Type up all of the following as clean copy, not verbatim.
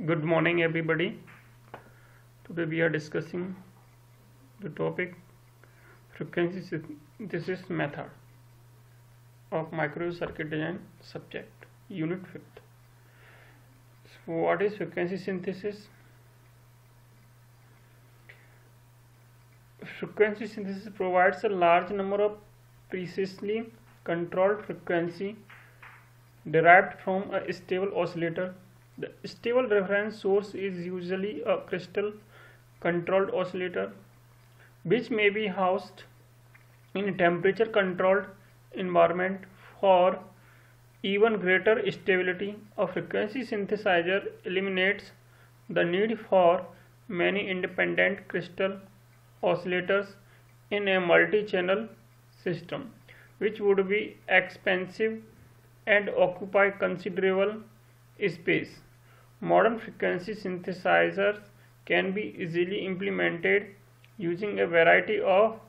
Good morning, everybody. Today we are discussing the topic frequency synthesis method of microwave circuit design subject, unit 5th. So, what is frequency synthesis? Frequency synthesis provides a large number of precisely controlled frequency derived from a stable oscillator. The stable reference source is usually a crystal controlled oscillator, which may be housed in a temperature controlled environment for even greater stability. A frequency synthesizer eliminates the need for many independent crystal oscillators in a multi-channel system, which would be expensive and occupy considerable space. Modern frequency synthesizers can be easily implemented using a variety of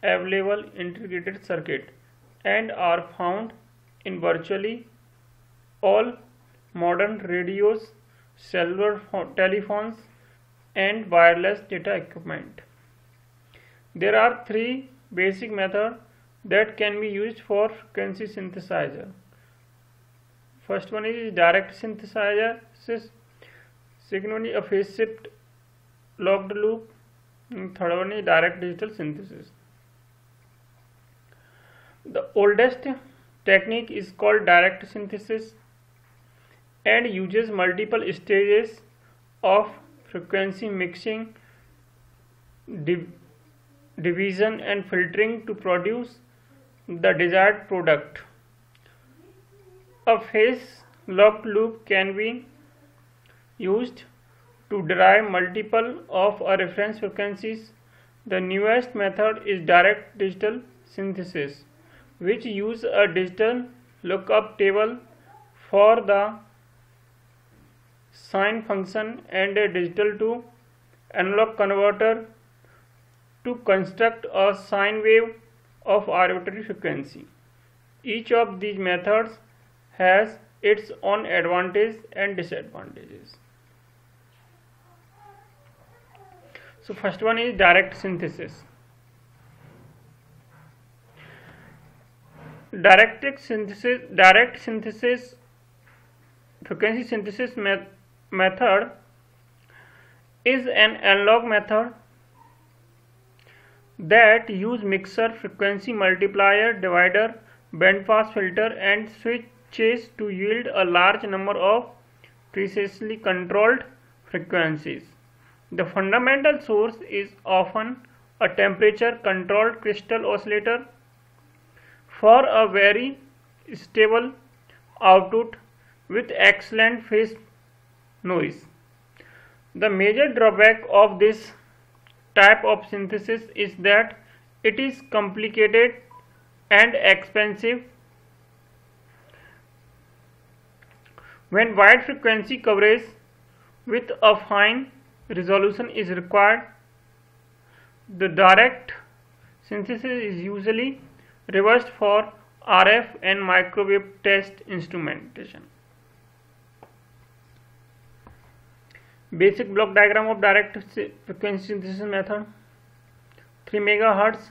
available integrated circuits and are found in virtually all modern radios, cellular telephones, and wireless data equipment. There are three basic methods that can be used for frequency synthesizer. First one is direct synthesis, second one is a phase shift locked loop, and third one is direct digital synthesis. The oldest technique is called direct synthesis and uses multiple stages of frequency mixing, division and filtering to produce the desired product. A phase locked loop can be used to derive multiple of a reference frequencies. The newest method is direct digital synthesis, which use a digital lookup table for the sine function and a digital to analog converter to construct a sine wave of arbitrary frequency. Each of these methods has its own advantages and disadvantages. So first one is direct synthesis. Direct synthesis frequency synthesis method is an analog method that use mixer, frequency multiplier, divider, band pass filter and switches to yield a large number of precisely controlled frequencies. The fundamental source is often a temperature controlled crystal oscillator for a very stable output with excellent phase noise. The major drawback of this type of synthesis is that it is complicated and expensive. When wide frequency coverage with a fine resolution is required, the direct synthesis is usually reversed for RF and microwave test instrumentation. Basic block diagram of direct frequency synthesis method. 3 MHz.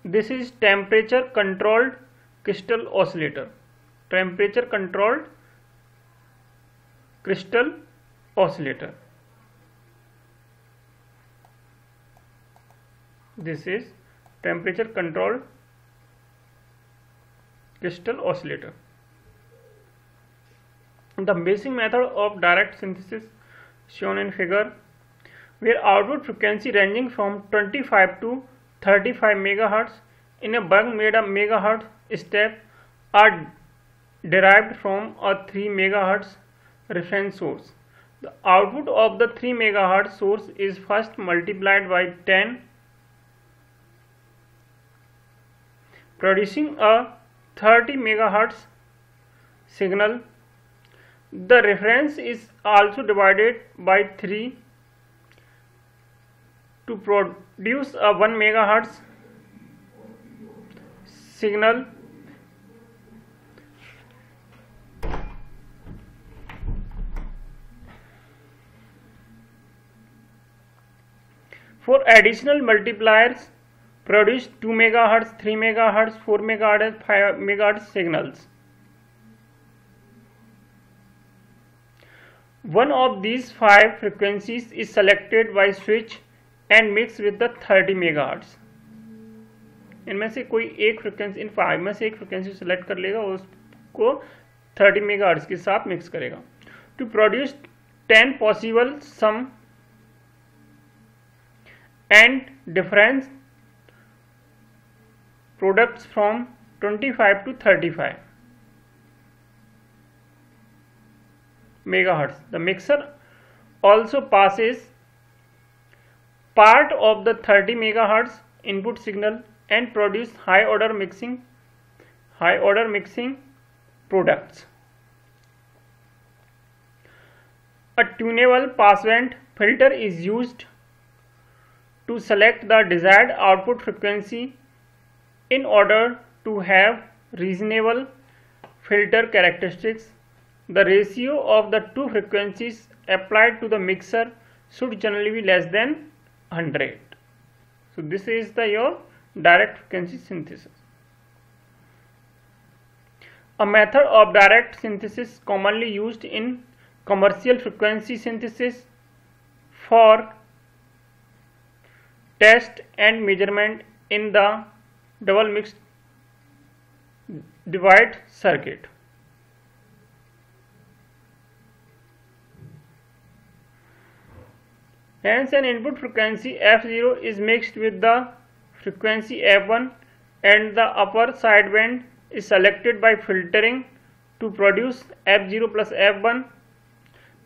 This is temperature controlled crystal oscillator. Temperature controlled crystal oscillator. This is temperature controlled crystal oscillator. The basic method of direct synthesis shown in figure, where output frequency ranging from 25 to 35 MHz in a bulk megahertz step are derived from a 3 MHz reference source. The output of the 3 MHz source is first multiplied by 10, producing a 30 MHz signal. The reference is also divided by 3 to produce a 1 MHz signal. For additional multipliers, produce 2 MHz, 3 MHz, 4 MHz, 5 MHz signals. One of these 5 frequencies is selected by switch and mixed with the 30 MHz. इनमें से कोई एक frequency, इन 5 में से एक frequency select कर लेगा और उसको 30 MHz के साथ मिक्स करेगा. To produce 10 possible sum and difference products from 25 to 35 megahertz. The mixer also passes part of the 30 megahertz input signal and produce high order mixing products. A tunable passband filter is used to select the desired output frequency in order to have reasonable filter characteristics. The ratio of the two frequencies applied to the mixer should generally be less than 100. So this is your direct frequency synthesis. A method of direct synthesis commonly used in commercial frequency synthesis for test and measurement in the double mixed divide circuit. Hence, an input frequency F0 is mixed with the frequency F1 and the upper sideband is selected by filtering to produce F0 plus F1.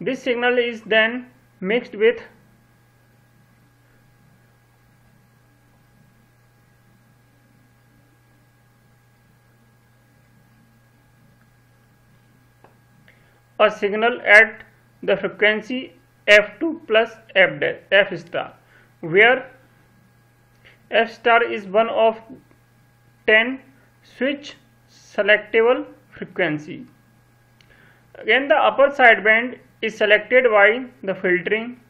This signal is then mixed with a signal at the frequency F2 plus F star, where F star is one of 10 switch selectable frequency. Again, the upper sideband is selected by the filtering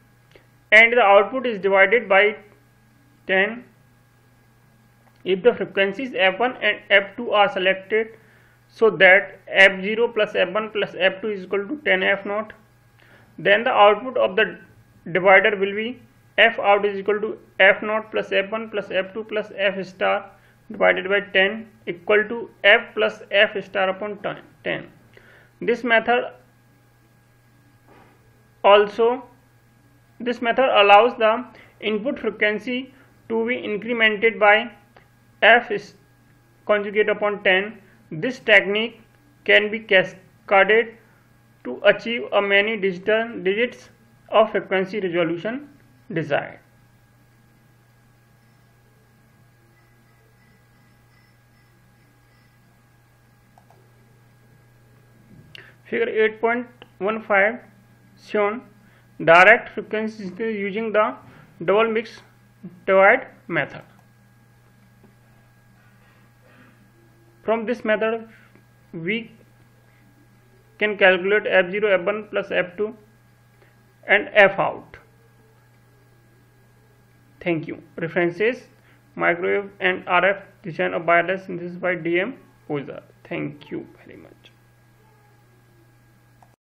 and the output is divided by 10 if the frequencies F1 and F2 are selected, so that F0 plus F1 plus F2 is equal to 10 F0. Then the output of the divider will be F out is equal to F0 plus F1 plus F2 plus F star divided by 10 equal to F plus F star upon 10. This method allows the input frequency to be incremented by F conjugate upon 10. This technique can be cascaded to achieve a many digits of frequency resolution desired. Figure 8.15 shown direct frequency synthesis using the double mix divide method. From this method, we can calculate F0, F1 plus F2 and F out. Thank you. References: Microwave and RF Design of Wireless Synthesis by DM Oza. Thank you very much.